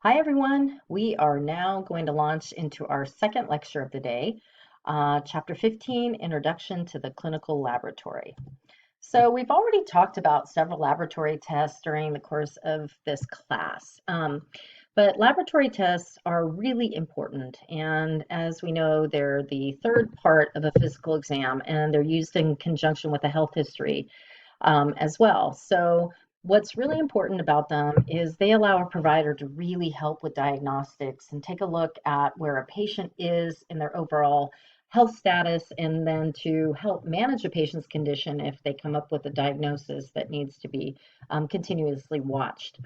Hi, everyone. We are now going to launch into our second lecture of the day, Chapter 15, Introduction to the Clinical Laboratory. So we've already talked about several laboratory tests during the course of this class, but laboratory tests are really important. And as we know, they're the third part of a physical exam, and they're used in conjunction with a health history as well. So what's really important about them is they allow a provider to really help with diagnostics and take a look at where a patient is in their overall health status, and then to help manage a patient's condition if they come up with a diagnosis that needs to be continuously watched.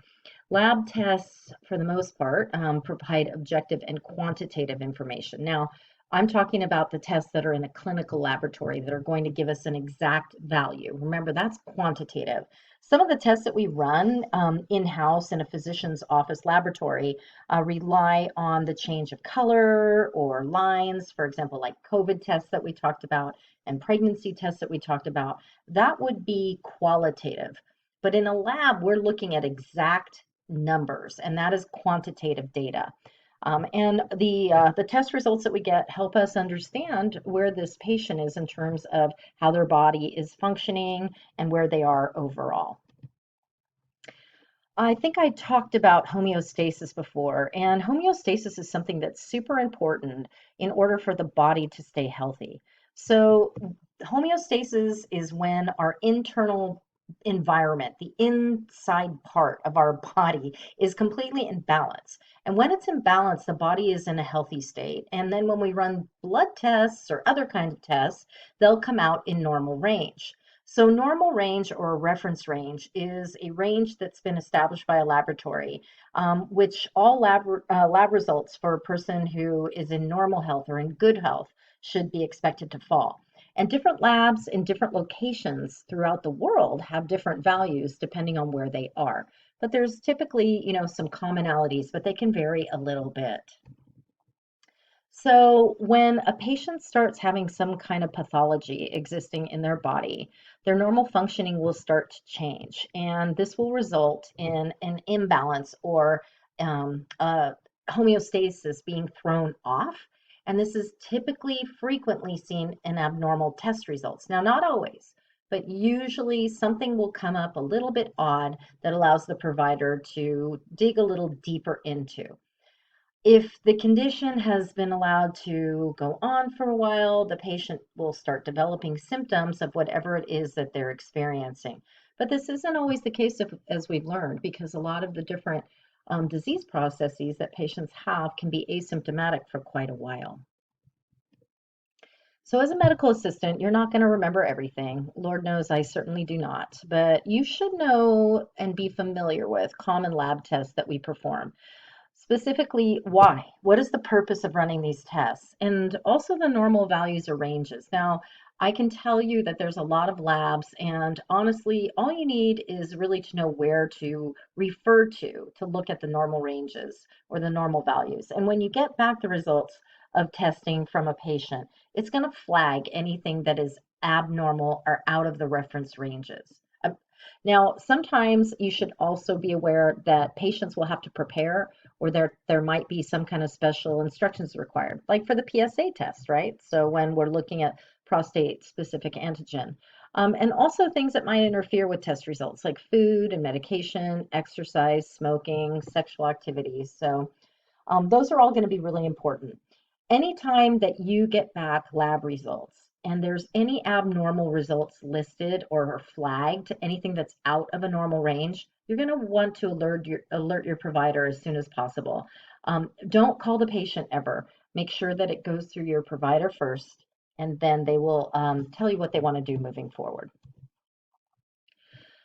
Lab tests, for the most part, provide objective and quantitative information. Now, I'm talking about the tests that are in a clinical laboratory that are going to give us an exact value. Remember, that's quantitative. Some of the tests that we run in-house in a physician's office laboratory rely on the change of color or lines, for example, like COVID tests that we talked about and pregnancy tests that we talked about. That would be qualitative. But in a lab, we're looking at exact numbers, and that is quantitative data. And the test results that we get help us understand where this patient is in terms of how their body is functioning and where they are overall. I think I talked about homeostasis before, and homeostasis is something that's super important in order for the body to stay healthy. So, homeostasis is when our internal environment, the inside part of our body, is completely in balance. And when it's in balance, the body is in a healthy state. And then when we run blood tests or other kinds of tests, they'll come out in normal range. So normal range or a reference range is a range that's been established by a laboratory, which all lab results for a person who is in normal health or in good health should be expected to fall. And different labs in different locations throughout the world have different values depending on where they are. But there's typically, some commonalities, but they can vary a little bit. So, when a patient starts having some kind of pathology existing in their body, their normal functioning will start to change, and this will result in an imbalance or homeostasis being thrown off. And this is typically frequently seen in abnormal test results. Now, not always, but usually something will come up a little bit odd that allows the provider to dig a little deeper into. If the condition has been allowed to go on for a while, the patient will start developing symptoms of whatever it is that they're experiencing. But this isn't always the case, as we've learned, because a lot of the different disease processes that patients have can be asymptomatic for quite a while. So, as a medical assistant, you're not going to remember everything. Lord knows I certainly do not. But you should know and be familiar with common lab tests that we perform. Specifically, why? What is the purpose of running these tests? And also the normal values or ranges. Now, I can tell you that there's a lot of labs, and honestly, all you need is really to know where to refer to look at the normal ranges or the normal values. And when you get back the results of testing from a patient, it's going to flag anything that is abnormal or out of the reference ranges. Now, sometimes you should also be aware that patients will have to prepare, or there might be some kind of special instructions required, like for the PSA test, right? So when we're looking at prostate specific antigen. And also things that might interfere with test results, like food and medication, exercise, smoking, sexual activities. So those are all going to be really important. Anytime that you get back lab results and there's any abnormal results listed or flagged, anything that's out of a normal range, you're going to want to alert your provider as soon as possible. Don't call the patient ever. Make sure that it goes through your provider first, and then they will tell you what they want to do moving forward.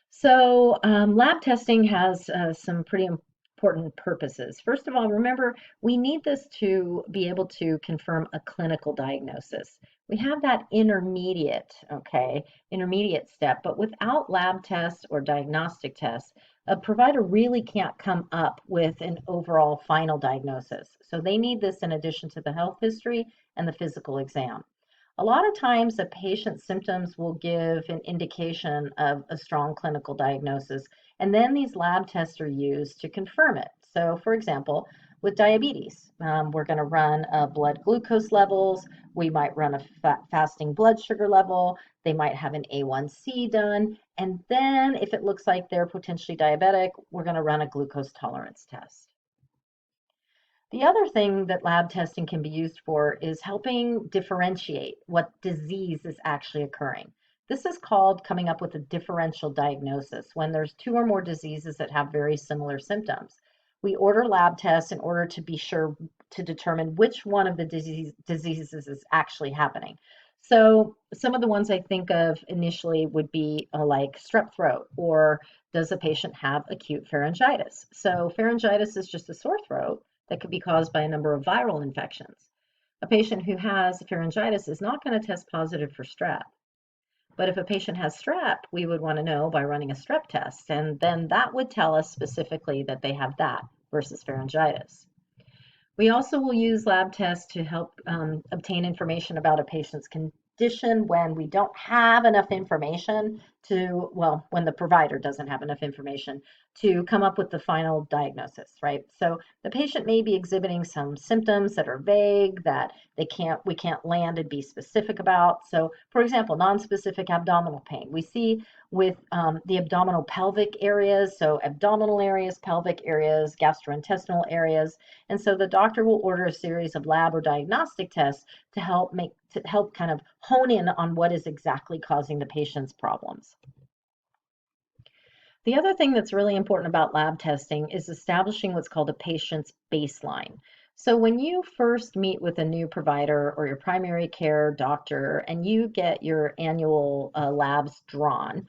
So, lab testing has some pretty important purposes. First of all, remember, we need this to be able to confirm a clinical diagnosis. We have that intermediate step, but without lab tests or diagnostic tests, a provider really can't come up with an overall final diagnosis. So they need this in addition to the health history and the physical exam. A lot of times, a patient's symptoms will give an indication of a strong clinical diagnosis, and then these lab tests are used to confirm it. So for example, with diabetes, we're going to run blood glucose levels. We might run a fasting blood sugar level. They might have an A1C done. And then if it looks like they're potentially diabetic, we're going to run a glucose tolerance test. The other thing that lab testing can be used for is helping differentiate what disease is actually occurring. This is called coming up with a differential diagnosis when there's two or more diseases that have very similar symptoms. We order lab tests in order to be sure to determine which one of the diseases is actually happening. So some of the ones I think of initially would be like strep throat, or does a patient have acute pharyngitis? So pharyngitis is just a sore throat that could be caused by a number of viral infections. A patient who has pharyngitis is not going to test positive for strep. But if a patient has strep, we would want to know by running a strep test, and then that would tell us specifically that they have that versus pharyngitis. We also will use lab tests to help obtain information about a patient's condition when we don't have enough information to, well, when the provider doesn't have enough information to come up with the final diagnosis, right? So the patient may be exhibiting some symptoms that are vague, that we can't land and be specific about. So for example, nonspecific abdominal pain. We see with the abdominal pelvic areas, so abdominal areas, pelvic areas, gastrointestinal areas. And so the doctor will order a series of lab or diagnostic tests to help kind of hone in on what is exactly causing the patient's problems. The other thing that's really important about lab testing is establishing what's called a patient's baseline. So when you first meet with a new provider or your primary care doctor and you get your annual labs drawn,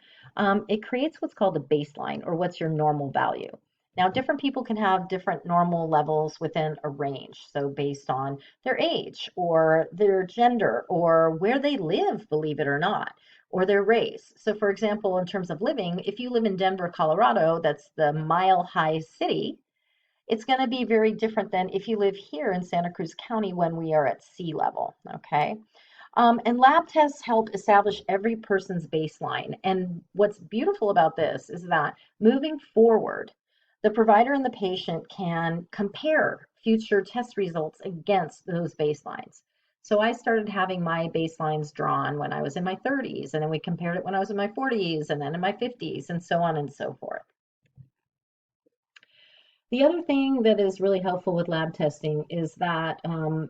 it creates what's called a baseline, or what's your normal value. Now, different people can have different normal levels within a range. So based on their age or their gender or where they live, believe it or not, or their race. So for example, in terms of living, if you live in Denver, Colorado, that's the mile high city, it's going to be very different than if you live here in Santa Cruz County when we are at sea level, okay? And lab tests help establish every person's baseline. And what's beautiful about this is that moving forward, the provider and the patient can compare future test results against those baselines. So I started having my baselines drawn when I was in my 30s, and then we compared it when I was in my 40s, and then in my 50s, and so on and so forth. The other thing that is really helpful with lab testing is that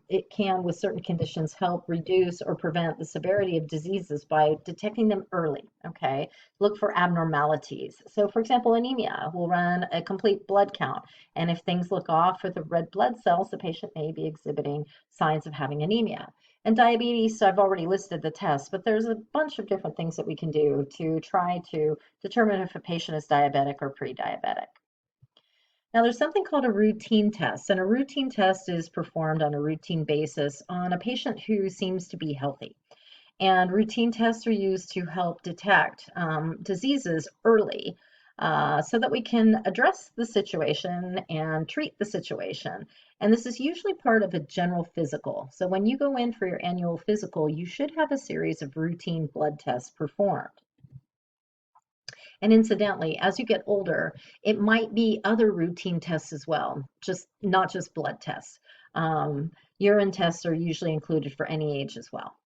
it can, with certain conditions, help reduce or prevent the severity of diseases by detecting them early, okay? Look for abnormalities. So for example, anemia, we'll run a complete blood count. And if things look off for the red blood cells, the patient may be exhibiting signs of having anemia. And diabetes, so I've already listed the tests, but there's a bunch of different things that we can do to try to determine if a patient is diabetic or pre-diabetic. Now, there's something called a routine test, and a routine test is performed on a routine basis on a patient who seems to be healthy. And routine tests are used to help detect diseases early so that we can address the situation and treat the situation. And this is usually part of a general physical. So when you go in for your annual physical, you should have a series of routine blood tests performed. And incidentally, as you get older, it might be other routine tests as well, just not just blood tests. Urine tests are usually included for any age as well.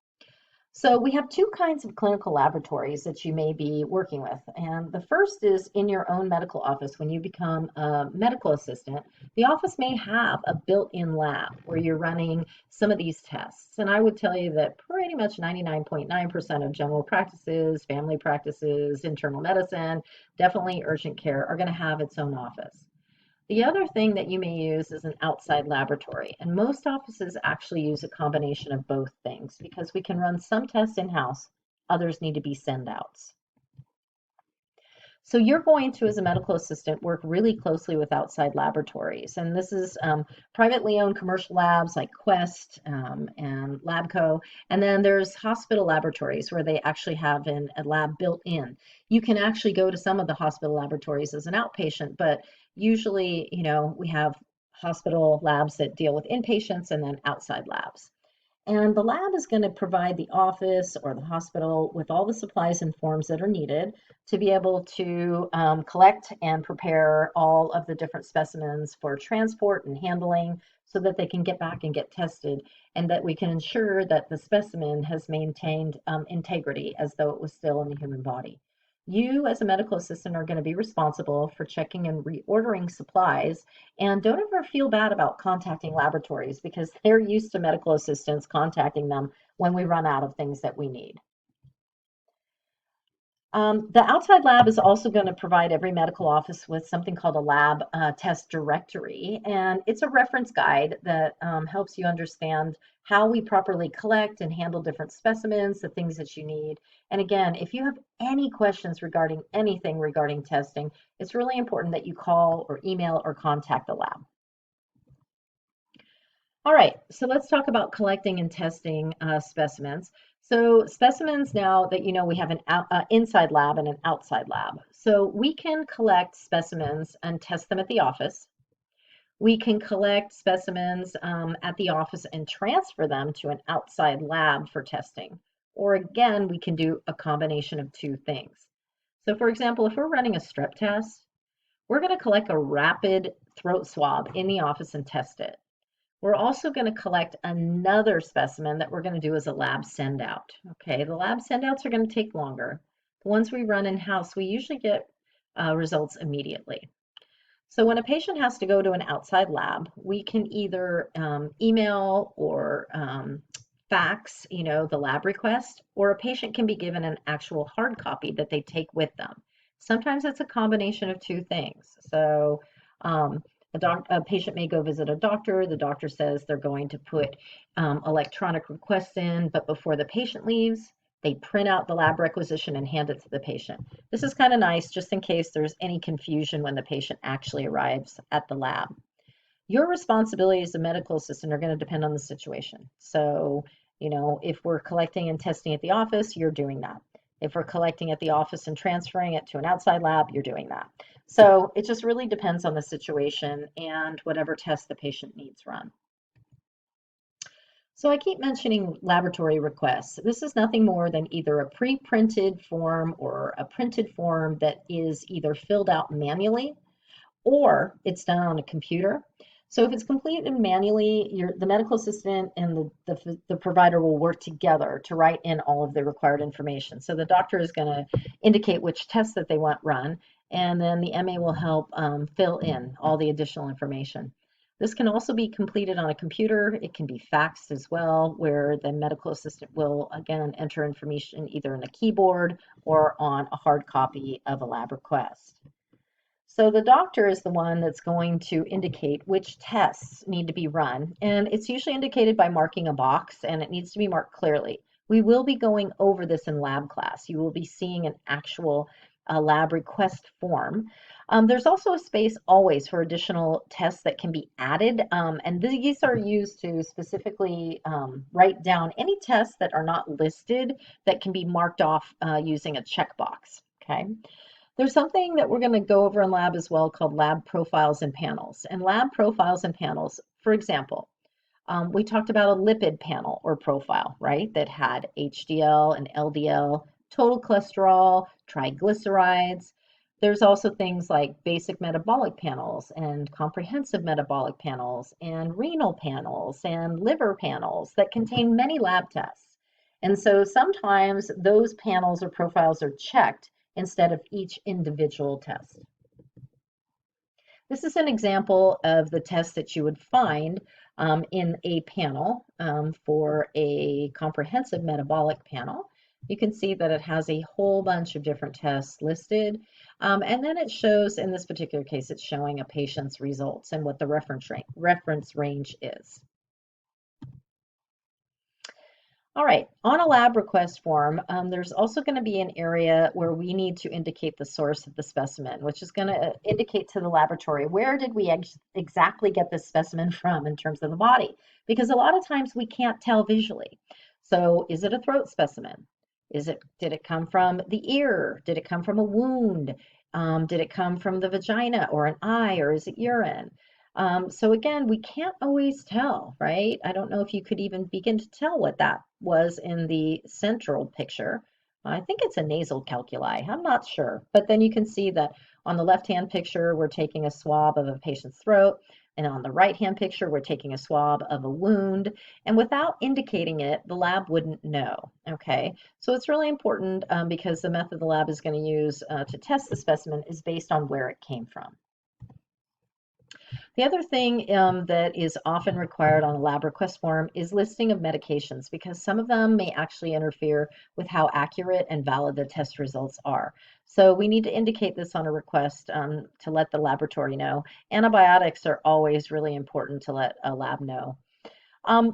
So we have two kinds of clinical laboratories that you may be working with. And the first is in your own medical office. When you become a medical assistant, the office may have a built-in lab where you're running some of these tests. And I would tell you that pretty much 99.9% of general practices, family practices, internal medicine, definitely urgent care are going to have its own office. The other thing that you may use is an outside laboratory, and most offices actually use a combination of both things because we can run some tests in-house, others need to be send-outs. So you're going to, as a medical assistant, work really closely with outside laboratories, and this is privately owned commercial labs like Quest and Labco, and then there's hospital laboratories where they actually have a lab built in. You can actually go to some of the hospital laboratories as an outpatient, but usually, you know, we have hospital labs that deal with inpatients and then outside labs. And the lab is going to provide the office or the hospital with all the supplies and forms that are needed to be able to collect and prepare all of the different specimens for transport and handling so that they can get back and get tested, and that we can ensure that the specimen has maintained integrity as though it was still in the human body. You, as a medical assistant, are going to be responsible for checking and reordering supplies, and don't ever feel bad about contacting laboratories because they're used to medical assistants contacting them when we run out of things that we need. The outside lab is also going to provide every medical office with something called a lab test directory, and it's a reference guide that helps you understand how we properly collect and handle different specimens, the things that you need. And again, if you have any questions regarding anything regarding testing, it's really important that you call or email or contact the lab. All right, so let's talk about collecting and testing specimens. So specimens, now that you know, we have an inside lab and an outside lab. So we can collect specimens and test them at the office. We can collect specimens at the office and transfer them to an outside lab for testing. Or again, we can do a combination of two things. So for example, if we're running a strep test, we're going to collect a rapid throat swab in the office and test it. We're also going to collect another specimen that we're going to do as a lab send out. Okay, the lab send outs are going to take longer. The ones we run in-house, we usually get results immediately. So when a patient has to go to an outside lab, we can either email or fax, the lab request, or a patient can be given an actual hard copy that they take with them. Sometimes it's a combination of two things. So a patient may go visit a doctor. The doctor says they're going to put electronic requests in, but before the patient leaves, they print out the lab requisition and hand it to the patient. This is kind of nice just in case there's any confusion when the patient actually arrives at the lab. Your responsibilities as a medical assistant are going to depend on the situation. So, if we're collecting and testing at the office, you're doing that. If we're collecting at the office and transferring it to an outside lab, you're doing that. So it just really depends on the situation and whatever test the patient needs run. So I keep mentioning laboratory requests. This is nothing more than either a pre-printed form or a printed form that is either filled out manually or it's done on a computer. So if it's completed manually, the medical assistant and the provider will work together to write in all of the required information. So the doctor is going to indicate which tests that they want run, and then the MA will help fill in all the additional information. This can also be completed on a computer. It can be faxed as well, where the medical assistant will, again, enter information either in a keyboard or on a hard copy of a lab request. So the doctor is the one that's going to indicate which tests need to be run, and it's usually indicated by marking a box, and it needs to be marked clearly. We will be going over this in lab class. You will be seeing an actual lab request form. There's also a space always for additional tests that can be added, and these are used to specifically write down any tests that are not listed that can be marked off using a checkbox. Okay. There's something that we're going to go over in lab as well called lab profiles and panels. And lab profiles and panels, for example, we talked about a lipid panel or profile, right, that had HDL and LDL, total cholesterol, triglycerides. There's also things like basic metabolic panels and comprehensive metabolic panels and renal panels and liver panels that contain many lab tests. And so sometimes those panels or profiles are checked instead of each individual test. This is an example of the test that you would find in a panel for a comprehensive metabolic panel. You can see that it has a whole bunch of different tests listed. And then it shows, in this particular case, it's showing a patient's results and what the reference range is. All right, on a lab request form, there's also going to be an area where we need to indicate the source of the specimen, which is going to indicate to the laboratory, where did we exactly get this specimen from in terms of the body? Because a lot of times we can't tell visually. So is it a throat specimen? Did it come from the ear? Did it come from a wound? Did it come from the vagina or an eye, or is it urine? So again, we can't always tell, right? I don't know if you could even begin to tell what that was in the central picture. I think it's a nasal calculi. I'm not sure. But then you can see that on the left-hand picture, we're taking a swab of a patient's throat. And on the right-hand picture, we're taking a swab of a wound. And without indicating it, the lab wouldn't know. Okay. So it's really important because the method the lab is going to use to test the specimen is based on where it came from. The other thing that is often required on a lab request form is listing of medications because some of them may actually interfere with how accurate and valid the test results are. So we need to indicate this on a request to let the laboratory know. Antibiotics are always really important to let a lab know.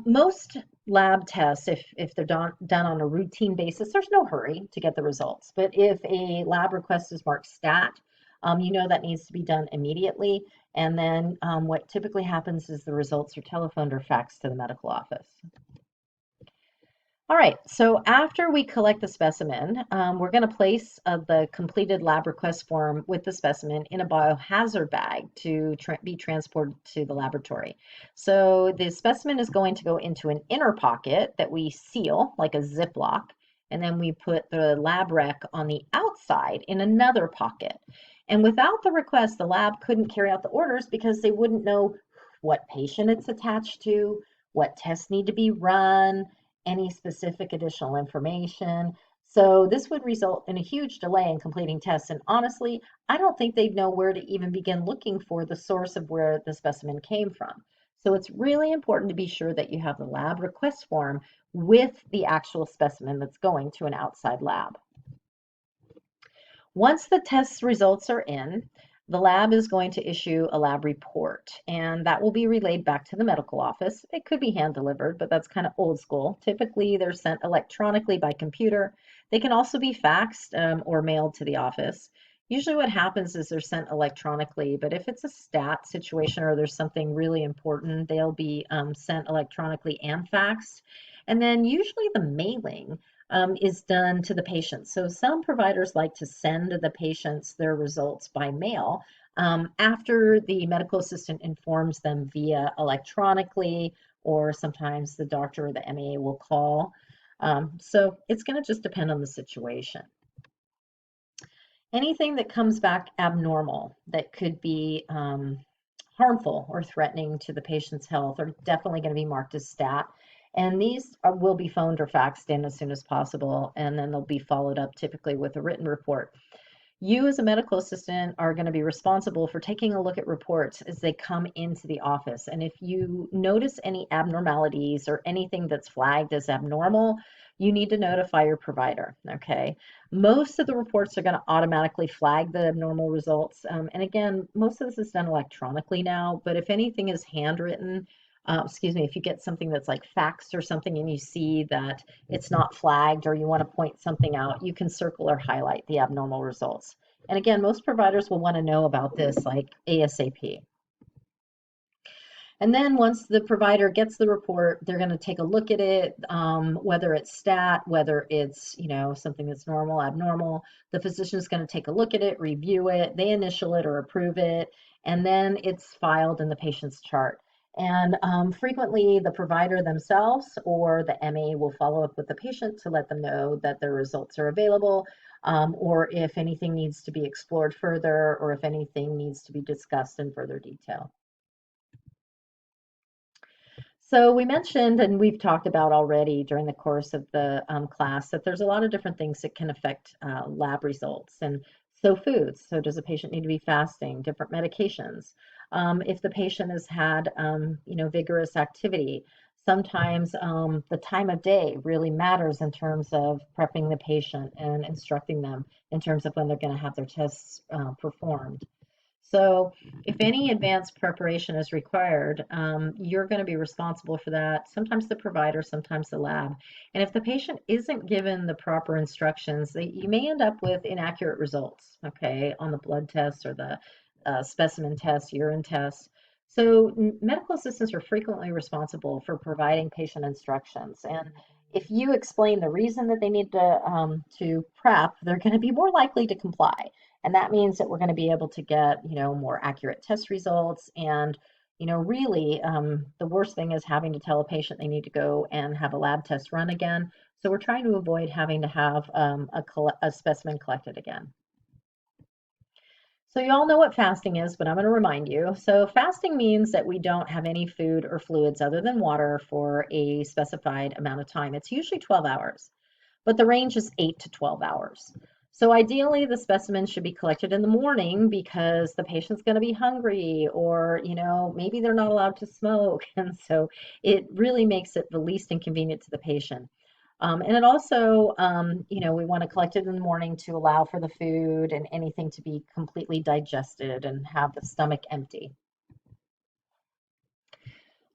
Most lab tests, if they're done on a routine basis, there's no hurry to get the results. But if a lab request is marked stat, you know that needs to be done immediately. And then what typically happens is the results are telephoned or faxed to the medical office. All right, so after we collect the specimen, we're going to place the completed lab request form with the specimen in a biohazard bag to be transported to the laboratory. So the specimen is going to go into an inner pocket that we seal like a Ziploc, and then we put the lab rec on the outside in another pocket. And without the request, the lab couldn't carry out the orders because they wouldn't know what patient it's attached to, what tests need to be run, any specific additional information. So this would result in a huge delay in completing tests. And honestly, I don't think they'd know where to even begin looking for the source of where the specimen came from. So it's really important to be sure that you have the lab request form with the actual specimen that's going to an outside lab. Once the test results are in, the lab is going to issue a lab report, and that will be relayed back to the medical office. It could be hand delivered, but that's kind of old school. Typically, they're sent electronically by computer. They can also be faxed or mailed to the office. Usually, what happens is they're sent electronically, but if it's a stat situation or there's something really important, they'll be sent electronically and faxed. And then usually the mailing is done to the patient. So some providers like to send the patients their results by mail after the medical assistant informs them via electronically, or sometimes the doctor or the MA will call. So it's going to just depend on the situation. Anything that comes back abnormal that could be harmful or threatening to the patient's health are definitely going to be marked as stat. And these will be phoned or faxed in as soon as possible, and then they'll be followed up typically with a written report. You as a medical assistant are going to be responsible for taking a look at reports as they come into the office. And if you notice any abnormalities or anything that's flagged as abnormal, you need to notify your provider, okay? Most of the reports are going to automatically flag the abnormal results. And again, most of this is done electronically now, but if anything is handwritten, if you get something that's like faxed or something and you see that it's not flagged or you want to point something out, you can circle or highlight the abnormal results. And again, most providers will want to know about this like ASAP. And then once the provider gets the report, they're going to take a look at it, whether it's stat, whether it's, something that's normal, abnormal. The physician is going to take a look at it, review it, they initial it or approve it, and then it's filed in the patient's chart. And frequently the provider themselves or the MA will follow up with the patient to let them know that their results are available, or if anything needs to be explored further, or if anything needs to be discussed in further detail. So we mentioned, and we've talked about already during the course of the class, that there's a lot of different things that can affect lab results. And so foods, so does a patient need to be fasting, different medications? If the patient has had, vigorous activity, sometimes the time of day really matters in terms of prepping the patient and instructing them in terms of when they're going to have their tests performed. So if any advanced preparation is required, you're going to be responsible for that. Sometimes the provider, sometimes the lab. And if the patient isn't given the proper instructions, you may end up with inaccurate results, okay, on the blood tests or the specimen tests, urine tests. So medical assistants are frequently responsible for providing patient instructions. And if you explain the reason that they need to prep, they're going to be more likely to comply. And that means that we're going to be able to get, more accurate test results and Really, the worst thing is having to tell a patient they need to go and have a lab test run again. So we're trying to avoid having to have a specimen collected again. So you all know what fasting is, but I'm going to remind you. So fasting means that we don't have any food or fluids other than water for a specified amount of time. It's usually 12 hours, but the range is 8 to 12 hours. So ideally, the specimen should be collected in the morning because the patient's going to be hungry, or maybe they're not allowed to smoke, and so it really makes it the least inconvenient to the patient. And it also, we want to collect it in the morning to allow for the food and anything to be completely digested and have the stomach empty.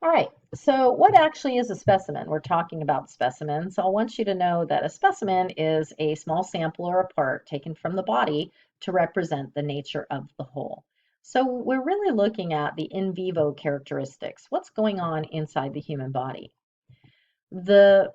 All right, so what actually is a specimen? We're talking about specimens. So I want you to know that a specimen is a small sample or a part taken from the body to represent the nature of the whole. So we're really looking at the in vivo characteristics. What's going on inside the human body? The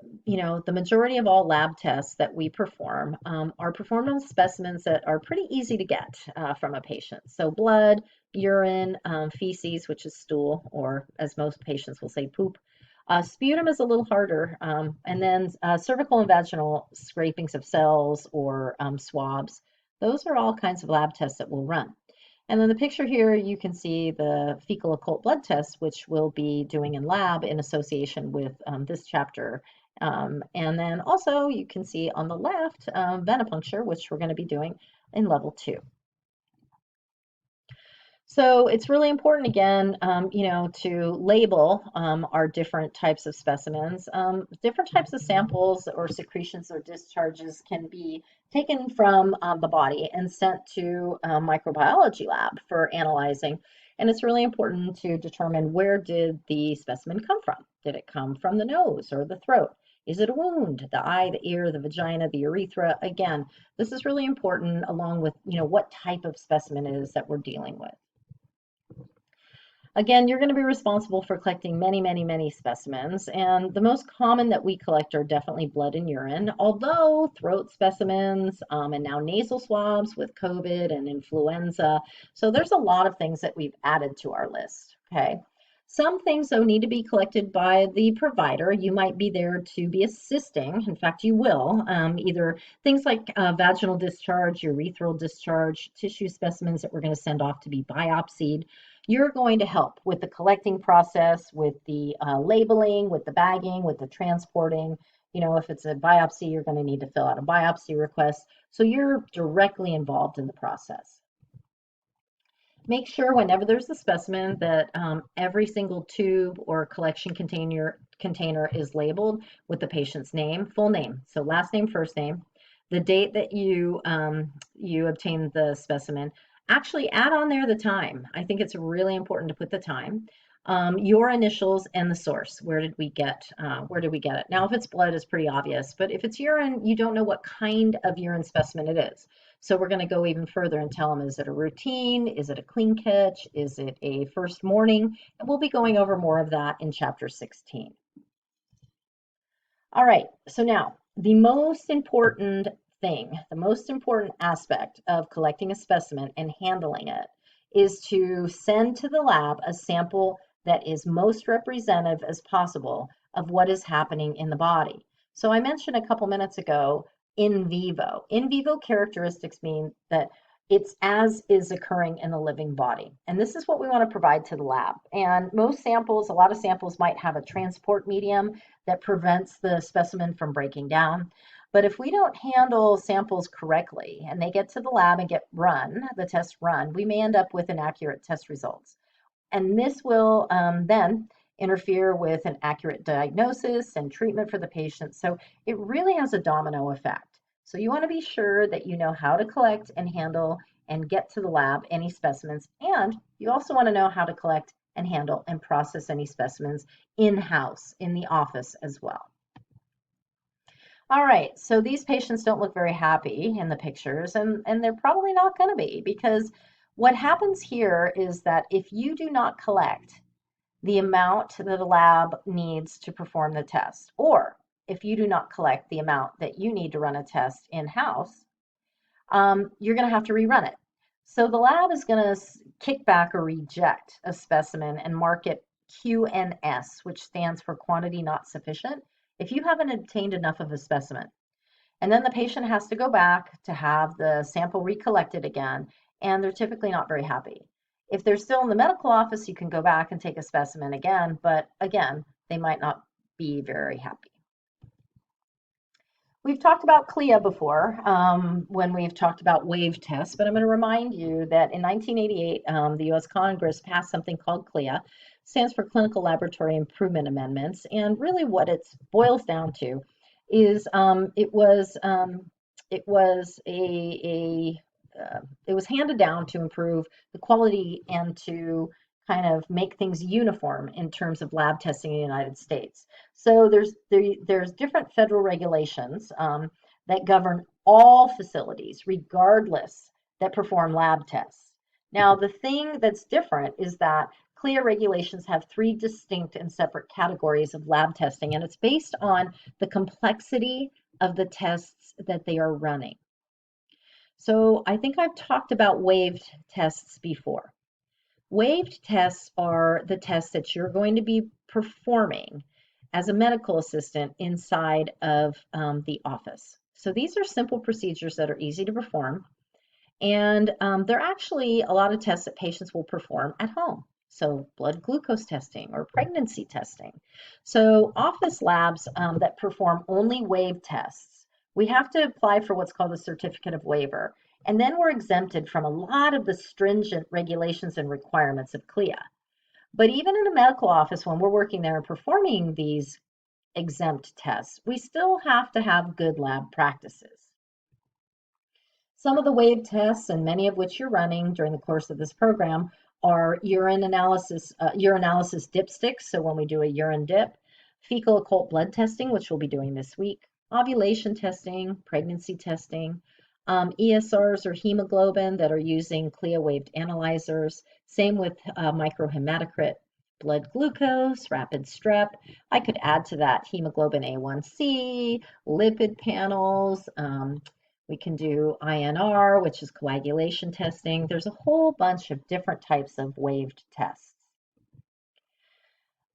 majority of all lab tests that we perform are performed on specimens that are pretty easy to get from a patient. So blood, urine, feces, which is stool, or as most patients will say, poop. Sputum is a little harder, and then cervical and vaginal scrapings of cells or swabs. Those are all kinds of lab tests that we'll run. And then the picture here, you can see the fecal occult blood test, which we'll be doing in lab in association with this chapter. And then also you can see on the left, venipuncture, which we're going to be doing in level 2. So it's really important, again, to label our different types of specimens. Different types of samples or secretions or discharges can be taken from the body and sent to a microbiology lab for analyzing. And it's really important to determine, where did the specimen come from? Did it come from the nose or the throat? Is it a wound? The eye, the ear, the vagina, the urethra? Again, this is really important, along with what type of specimen it is that we're dealing with. Again, you're going to be responsible for collecting many, many, many specimens, and the most common that we collect are definitely blood and urine, although throat specimens and now nasal swabs with COVID and influenza. So there's a lot of things that we've added to our list, okay? Some things, though, need to be collected by the provider. You might be there to be assisting. In fact, you will. Either things like vaginal discharge, urethral discharge, tissue specimens that we're going to send off to be biopsied. You're going to help with the collecting process, with the labeling, with the bagging, with the transporting. If it's a biopsy, you're going to need to fill out a biopsy request. So you're directly involved in the process. Make sure whenever there's a specimen that every single tube or collection container is labeled with the patient's name, full name, so last name, first name, the date that you obtained the specimen. Actually, add on there the time. I think it's really important to put the time, your initials, and the source. Where did we get it? Now, if it's blood, it's pretty obvious, but if it's urine, you don't know what kind of urine specimen it is. So we're going to go even further and tell them, is it a routine? Is it a clean catch? Is it a first morning? And we'll be going over more of that in chapter 16. All right, so now the most important thing, the most important aspect of collecting a specimen and handling it is to send to the lab a sample that is most representative as possible of what is happening in the body. So I mentioned a couple minutes ago, in vivo. In vivo characteristics mean that it's as is occurring in the living body. And this is what we want to provide to the lab. And most samples, a lot of samples might have a transport medium that prevents the specimen from breaking down. But if we don't handle samples correctly and they get to the lab and get the test run, we may end up with inaccurate test results. And this will then interfere with an accurate diagnosis and treatment for the patient. So it really has a domino effect. So you want to be sure that you know how to collect and handle and get to the lab any specimens. And you also want to know how to collect and handle and process any specimens in-house, in the office as well. All right, so these patients don't look very happy in the pictures, and they're probably not going to be, because what happens here is that if you do not collect the amount that a lab needs to perform the test, or if you do not collect the amount that you need to run a test in-house, you're going to have to rerun it. So the lab is going to kick back or reject a specimen and mark it QNS, which stands for quantity not sufficient, if you haven't obtained enough of a specimen. And then the patient has to go back to have the sample recollected again, and they're typically not very happy. If they're still in the medical office, you can go back and take a specimen again, but again, they might not be very happy. We've talked about CLIA before when we've talked about wave tests, but I'm going to remind you that in 1988, the US Congress passed something called CLIA, stands for Clinical Laboratory Improvement Amendments, and really what it boils down to is it was handed down to improve the quality and to kind of make things uniform in terms of lab testing in the United States. So there's different federal regulations that govern all facilities, regardless, that perform lab tests. Now, the thing that's different is that CLIA regulations have three distinct and separate categories of lab testing, and it's based on the complexity of the tests that they are running. So I think I've talked about waived tests before. Waived tests are the tests that you're going to be performing as a medical assistant inside of the office. So these are simple procedures that are easy to perform, and they're actually a lot of tests that patients will perform at home. So blood glucose testing or pregnancy testing. So office labs that perform only waived tests, we have to apply for what's called a certificate of waiver. And then we're exempted from a lot of the stringent regulations and requirements of CLIA. But even in a medical office, when we're working there and performing these exempt tests, we still have to have good lab practices. Some of the waived tests, and many of which you're running during the course of this program, are urinalysis dipsticks, so when we do a urine dip, fecal occult blood testing, which we'll be doing this week, ovulation testing, pregnancy testing, ESRs or hemoglobin that are using CLIA waived analyzers, same with microhematocrit, blood glucose, rapid strep. I could add to that hemoglobin A1C, lipid panels. We can do INR, which is coagulation testing. There's a whole bunch of different types of waived tests.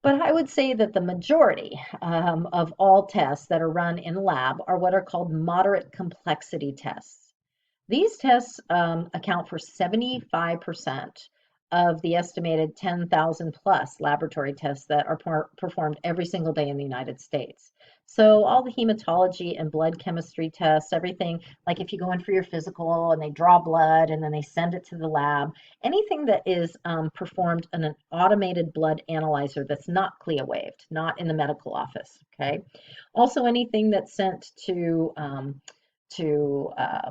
But I would say that the majority of all tests that are run in lab are what are called moderate complexity tests. These tests account for 75% of the estimated 10,000 plus laboratory tests that are performed every single day in the United States. So all the hematology and blood chemistry tests, everything, like if you go in for your physical and they draw blood and then they send it to the lab, anything that is performed in an automated blood analyzer that's not CLIA waived, not in the medical office, okay? Also anything that's sent to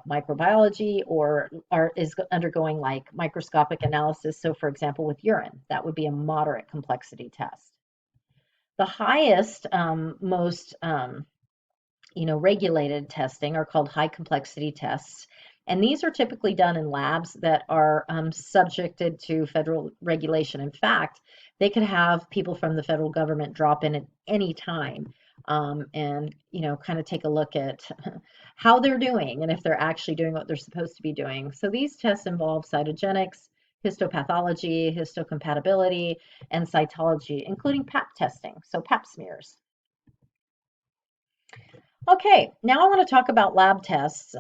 microbiology or is undergoing like microscopic analysis. So for example, with urine, that would be a moderate complexity test. The highest, most regulated testing are called high complexity tests. And these are typically done in labs that are subjected to federal regulation. In fact, they could have people from the federal government drop in at any time and kind of take a look at how they're doing and if they're actually doing what they're supposed to be doing. So these tests involve cytogenics, histopathology, histocompatibility, and cytology, including Pap testing, so Pap smears. Okay, now I want to talk about lab tests.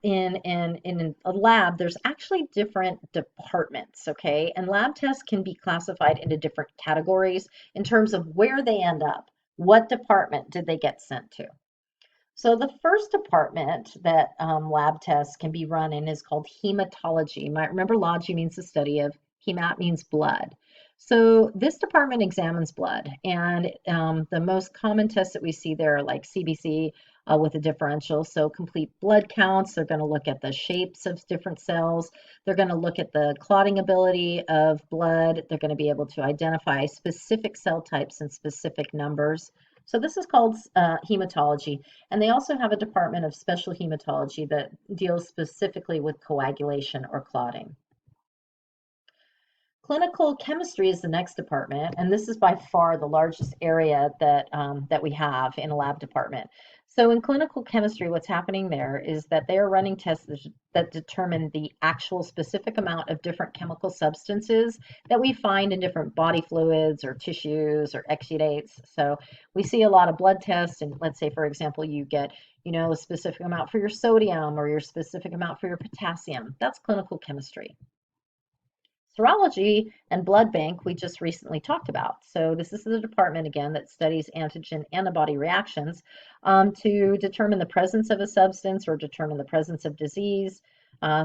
In a lab, there's actually different departments, okay? And lab tests can be classified into different categories in terms of where they end up. What department did they get sent to? So the first department that lab tests can be run in is called hematology. You might remember logy means the study of, hemat means blood. So this department examines blood, and the most common tests that we see there are like CBC with a differential, so complete blood counts. They're going to look at the shapes of different cells. They're going to look at the clotting ability of blood. They're going to be able to identify specific cell types and specific numbers. So this is called hematology, and they also have a department of special hematology that deals specifically with coagulation or clotting. Clinical chemistry is the next department, and this is by far the largest area that we have in a lab department. So in clinical chemistry, what's happening there is that they are running tests that determine the actual specific amount of different chemical substances that we find in different body fluids or tissues or exudates. So we see a lot of blood tests, and let's say, for example, you get, a specific amount for your sodium or your specific amount for your potassium. That's clinical chemistry. Serology and blood bank we just recently talked about. So this is the department again that studies antigen antibody reactions to determine the presence of a substance or determine the presence of disease.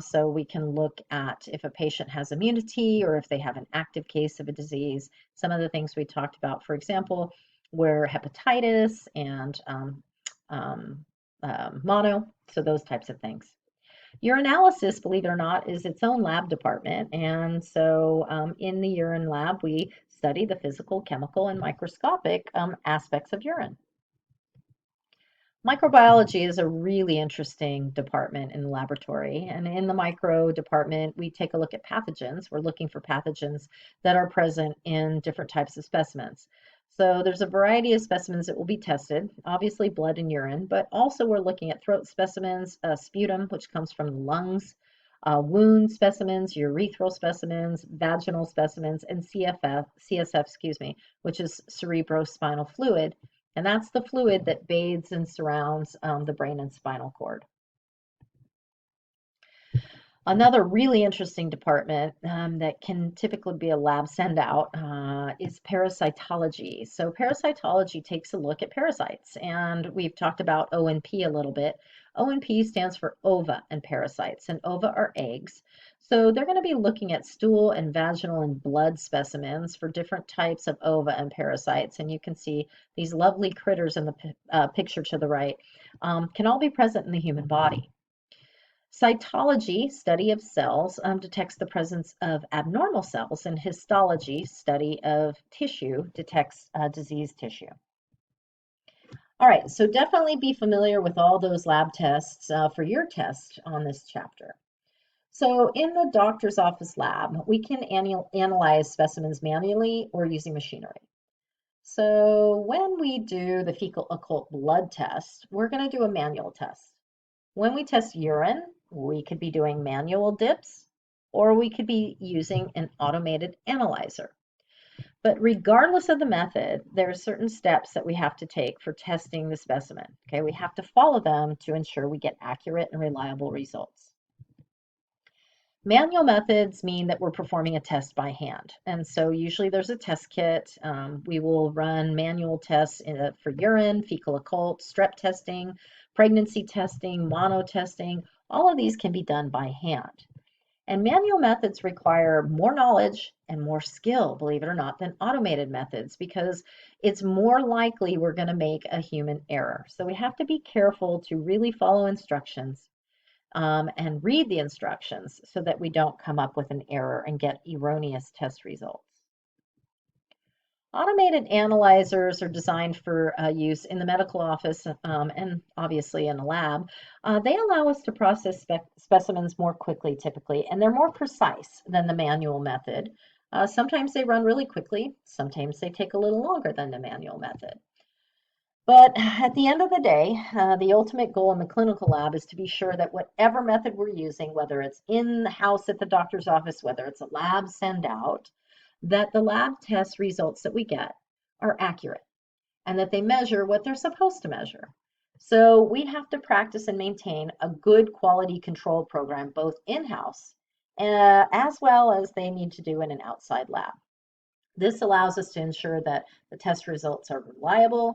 So we can look at if a patient has immunity or if they have an active case of a disease. Some of the things we talked about, for example, were hepatitis and mono, so those types of things. Urinalysis, believe it or not, is its own lab department. And so in the urine lab, we study the physical, chemical, and microscopic aspects of urine. Microbiology is a really interesting department in the laboratory. And in the micro department, we take a look at pathogens. We're looking for pathogens that are present in different types of specimens. So there's a variety of specimens that will be tested, obviously blood and urine, but also we're looking at throat specimens, sputum, which comes from the lungs, wound specimens, urethral specimens, vaginal specimens, and CSF, which is cerebrospinal fluid. And that's the fluid that bathes and surrounds the brain and spinal cord. Another really interesting department that can typically be a lab send out is parasitology. So parasitology takes a look at parasites, and we've talked about O&P a little bit. O&P stands for ova and parasites, and ova are eggs. So they're going to be looking at stool and vaginal and blood specimens for different types of ova and parasites, and you can see these lovely critters in the picture to the right can all be present in the human body. Cytology, study of cells, detects the presence of abnormal cells, and histology, study of tissue, detects diseased tissue. All right, so definitely be familiar with all those lab tests for your test on this chapter. So in the doctor's office lab, we can analyze specimens manually or using machinery. So when we do the fecal occult blood test, we're going to do a manual test. When we test urine, we could be doing manual dips, or we could be using an automated analyzer. But regardless of the method, there are certain steps that we have to take for testing the specimen. Okay, we have to follow them to ensure we get accurate and reliable results. Manual methods mean that we're performing a test by hand. And so usually there's a test kit. We will run manual tests for urine, fecal occult, strep testing, pregnancy testing, mono testing. All of these can be done by hand. And manual methods require more knowledge and more skill, believe it or not, than automated methods because it's more likely we're going to make a human error. So we have to be careful to really follow instructions and read the instructions so that we don't come up with an error and get erroneous test results. Automated analyzers are designed for use in the medical office and obviously in a lab. They allow us to process specimens more quickly typically, and they're more precise than the manual method. Sometimes they run really quickly, sometimes they take a little longer than the manual method. But at the end of the day, the ultimate goal in the clinical lab is to be sure that whatever method we're using, whether it's in the house at the doctor's office, whether it's a lab send out, that the lab test results that we get are accurate and that they measure what they're supposed to measure. So we have to practice and maintain a good quality control program, both in-house as well as they need to do in an outside lab. This allows us to ensure that the test results are reliable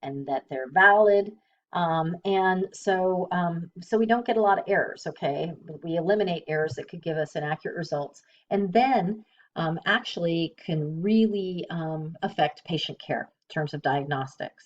and that they're valid. So we don't get a lot of errors, okay? We eliminate errors that could give us inaccurate results and then actually can really affect patient care in terms of diagnostics.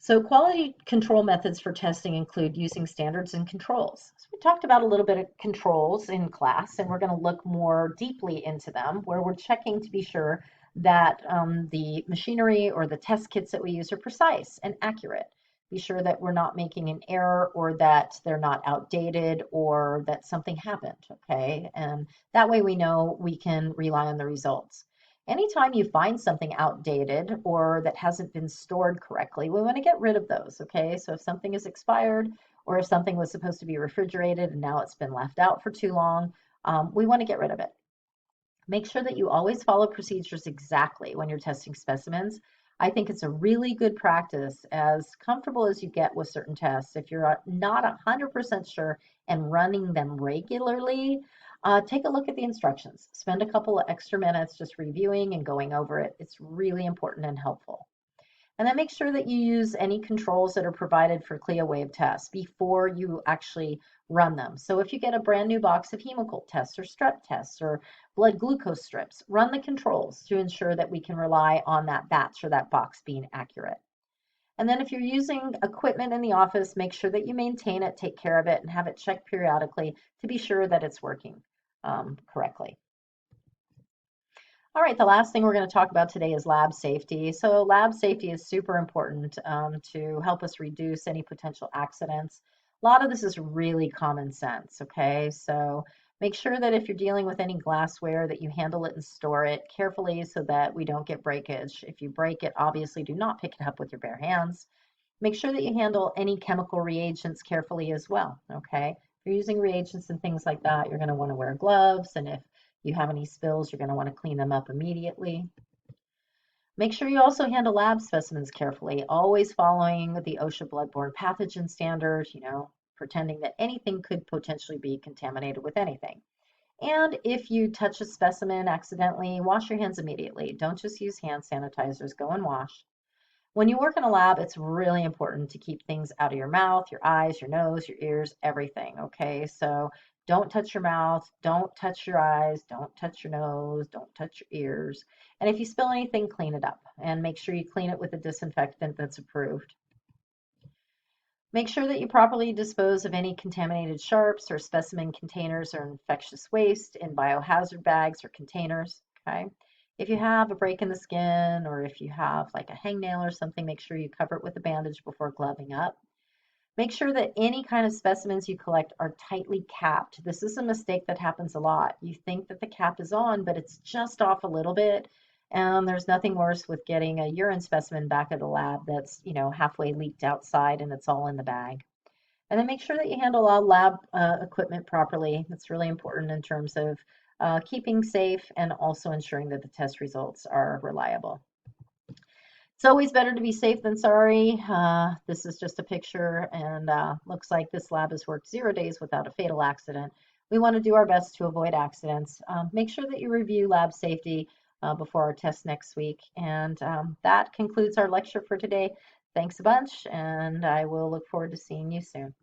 So quality control methods for testing include using standards and controls. So we talked about a little bit of controls in class, and we're going to look more deeply into them, where we're checking to be sure that the machinery or the test kits that we use are precise and accurate, be sure that we're not making an error or that they're not outdated or that something happened, okay? And that way we know we can rely on the results. Anytime you find something outdated or that hasn't been stored correctly, we want to get rid of those, okay? So if something is expired or if something was supposed to be refrigerated and now it's been left out for too long, we want to get rid of it. Make sure that you always follow procedures exactly when you're testing specimens. I think it's a really good practice, as comfortable as you get with certain tests. If you're not 100% sure and running them regularly, take a look at the instructions. Spend a couple of extra minutes just reviewing and going over it. It's really important and helpful. And then make sure that you use any controls that are provided for CLIA wave tests before you actually run them. So if you get a brand new box of Hemoccult tests or strep tests or blood glucose strips, run the controls to ensure that we can rely on that batch or that box being accurate. And then if you're using equipment in the office, make sure that you maintain it, take care of it, and have it checked periodically to be sure that it's working correctly. All right, the last thing we're going to talk about today is lab safety. So lab safety is super important to help us reduce any potential accidents. A lot of this is really common sense, okay? So make sure that if you're dealing with any glassware that you handle it and store it carefully so that we don't get breakage. If you break it, obviously do not pick it up with your bare hands. Make sure that you handle any chemical reagents carefully as well, okay? If you're using reagents and things like that, you're going to want to wear gloves, and if you have any spills, you're going to want to clean them up immediately. Make sure you also handle lab specimens carefully, always following the OSHA bloodborne pathogen standard, pretending that anything could potentially be contaminated with anything. And if you touch a specimen accidentally, wash your hands immediately. Don't just use hand sanitizers, go and wash. When you work in a lab, it's really important to keep things out of your mouth, your eyes, your nose, your ears, everything, okay? So don't touch your mouth, don't touch your eyes, don't touch your nose, don't touch your ears. And if you spill anything, clean it up and make sure you clean it with a disinfectant that's approved. Make sure that you properly dispose of any contaminated sharps or specimen containers or infectious waste in biohazard bags or containers, okay? If you have a break in the skin or if you have like a hangnail or something, make sure you cover it with a bandage before gloving up. Make sure that any kind of specimens you collect are tightly capped. This is a mistake that happens a lot. You think that the cap is on, but it's just off a little bit. There's nothing worse with getting a urine specimen back at the lab that's, halfway leaked outside and it's all in the bag. And then make sure that you handle all lab equipment properly. That's really important in terms of keeping safe and also ensuring that the test results are reliable. It's always better to be safe than sorry. This is just a picture and looks like this lab has worked 0 days without a fatal accident. We want to do our best to avoid accidents. Make sure that you review lab safety before our test next week. And that concludes our lecture for today. Thanks a bunch, and I will look forward to seeing you soon.